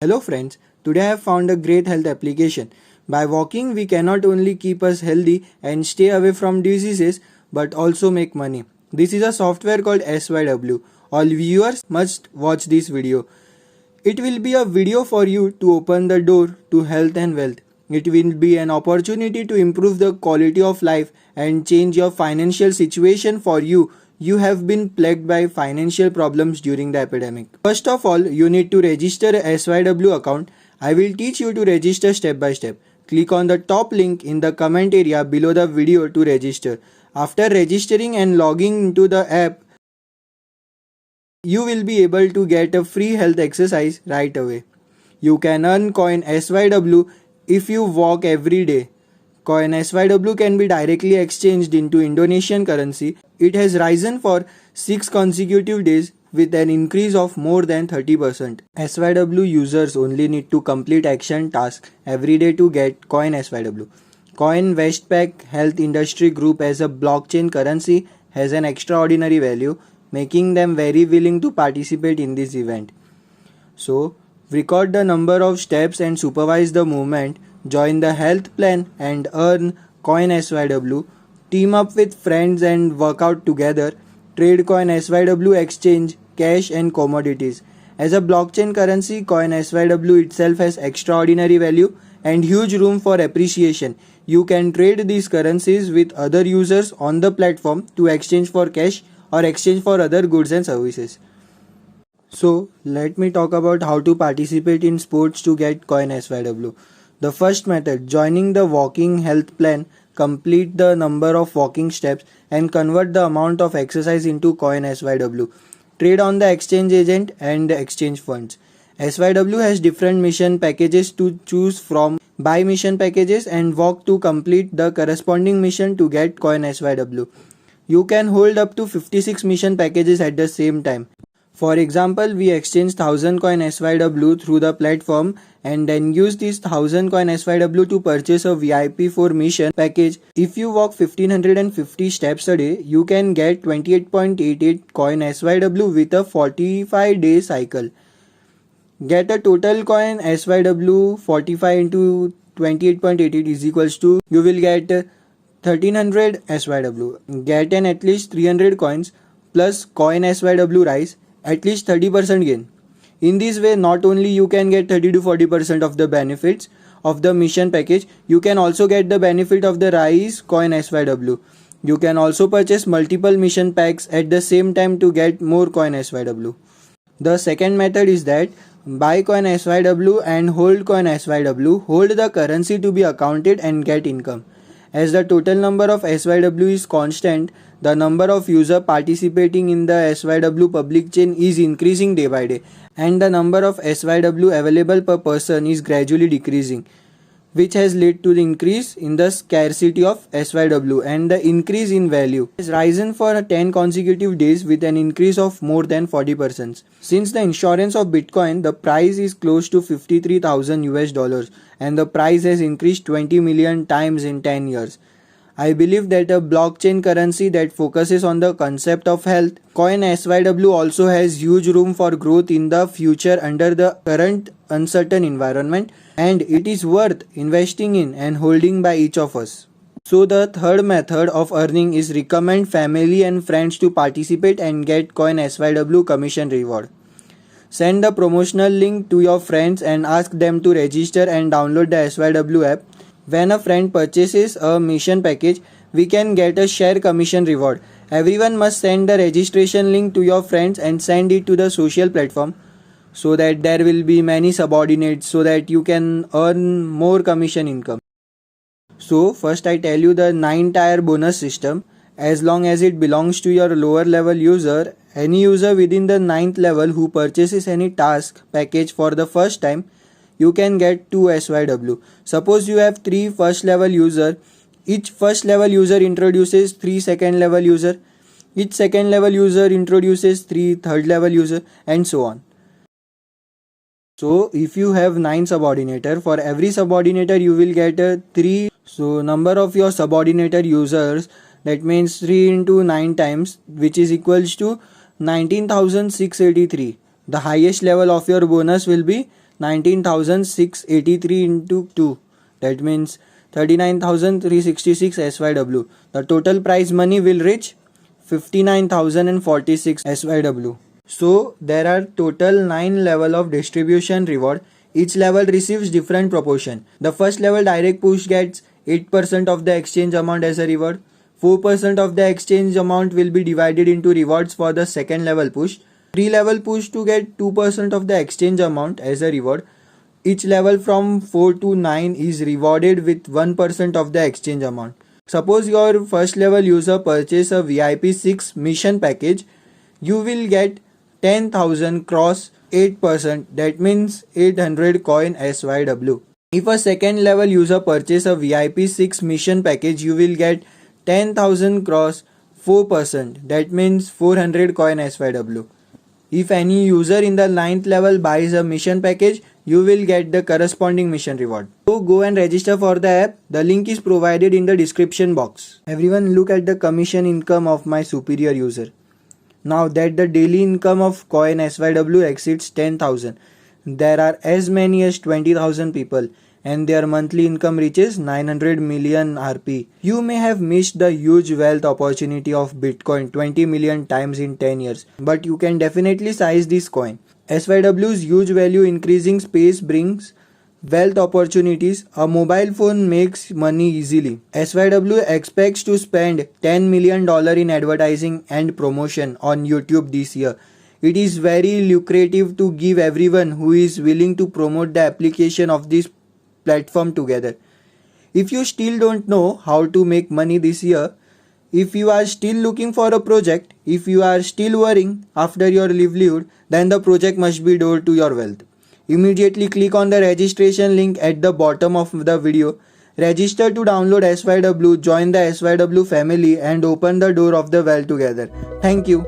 Hello friends, today I have found a great health application. By walking, we can not only keep us healthy and stay away from diseases but also make money. This is a software called SYW. All viewers must watch this video. It will be a video for you to open the door to health and wealth. It will be an opportunity to improve the quality of life and change your financial situation for you. You have been plagued by financial problems during the epidemic. First of all, you need to register a SYW account. I will teach you to register step by step. Click on the top link in the comment area below the video to register. After registering and logging into the app, you will be able to get a free health exercise right away. You can earn coin SYW if you walk every day. Coin SYW can be directly exchanged into Indonesian currency. It has risen for 6 consecutive days with an increase of more than 30%. SYW users only need to complete action tasks every day to get coin SYW. Coin Westpac Health Industry Group as a blockchain currency has an extraordinary value, making them very willing to participate in this event. So, record the number of steps and supervise the movement, join the health plan and earn coin SYW, team up with friends and work out together, trade coin SYW, exchange cash and commodities. As a blockchain currency, coin SYW itself has extraordinary value and huge room for appreciation. You can trade these currencies with other users on the platform to exchange for cash or exchange for other goods and services. So, let me talk about how to participate in sports to get coin SYW. The first method, joining the walking health plan, complete the number of walking steps and convert the amount of exercise into coin SYW. Trade on the exchange agent and exchange funds. SYW has different mission packages to choose from. Buy mission packages and walk to complete the corresponding mission to get coin SYW. You can hold up to 56 mission packages at the same time. For example, we exchange 1000 coin SYW through the platform and then use this 1000 coin SYW to purchase a VIP 4 mission package. If you walk 1550 steps a day, you can get 28.88 coin SYW with a 45-day cycle. Get a total coin SYW 45 into 28.88 is equals to, you will get 1300 SYW. Get an at least 300 coins plus coin SYW rise, at least 30% gain. In this way, not only you can get 30 to 40% of the benefits of the mission package, you can also get the benefit of the rise coin SYW. You can also purchase multiple mission packs at the same time to get more coin SYW. The second method is that buy coin SYW and hold coin SYW. Hold the currency to be accounted and get income. As the total number of SYW is constant, the number of users participating in the SYW public chain is increasing day by day, and the number of SYW available per person is gradually decreasing, which has led to the increase in the scarcity of SYW and the increase in value. It has risen for 10 consecutive days with an increase of more than 40%. Since the insurance of Bitcoin, the price is close to 53,000 US dollars and the price has increased 20 million times in 10 years. I believe that a blockchain currency that focuses on the concept of health, coin SYW also has huge room for growth in the future under the current uncertain environment, and it is worth investing in and holding by each of us. So the third method of earning is recommend family and friends to participate and get coin SYW commission reward. Send the promotional link to your friends and ask them to register and download the SYW app. When a friend purchases a mission package, we can get a share commission reward. Everyone must send the registration link to your friends and send it to the social platform so that there will be many subordinates so that you can earn more commission income. So first I tell you the 9-tier bonus system. As long as it belongs to your lower level user, any user within the 9th level who purchases any task package for the first time, you can get 2 SYW. Suppose you have 3 first level user. Each first level user introduces 3 second level user. Each second level user introduces 3 third level user and so on. So if you have 9 subordinator, for every subordinator you will get 3. So number of your subordinator users, that means 3 into 9 times, which is equals to 19,683. The highest level of your bonus will be 19,683 into 2. That means 39,366 SYW. The total prize money will reach 59,046 SYW. So there are total 9 level of distribution reward. Each level receives different proportion. The first level direct push gets 8% of the exchange amount as a reward. 4% of the exchange amount will be divided into rewards for the second level push. 3 level push to get 2% of the exchange amount as a reward. Each level from 4 to 9 is rewarded with 1% of the exchange amount. Suppose your first level user purchase a VIP 6 mission package, you will get 10,000 cross 8%, that means 800 coin SYW. If a second level user purchase a VIP 6 mission package, you will get 10,000 cross 4%, that means 400 coin SYW. If any user in the 9th level buys a mission package, you will get the corresponding mission reward. So go and register for the app. The link is provided in the description box. Everyone look at the commission income of my superior user. Now that the daily income of coin SYW exceeds 10,000, there are as many as 20,000 people and their monthly income reaches 900 million RP. You may have missed the huge wealth opportunity of Bitcoin 20 million times in 10 years, but you can definitely size this coin. SYW's huge value increasing space brings wealth opportunities. A mobile phone makes money easily. SYW expects to spend $10 million in advertising and promotion on YouTube this year. It is very lucrative to give everyone who is willing to promote the application of this platform together. If you still don't know how to make money this year, if you are still looking for a project, if you are still worrying after your livelihood, then the project must be door to your wealth. Immediately click on the registration link at the bottom of the video. Register to download SYW, join the SYW family and open the door of the wealth together. Thank you.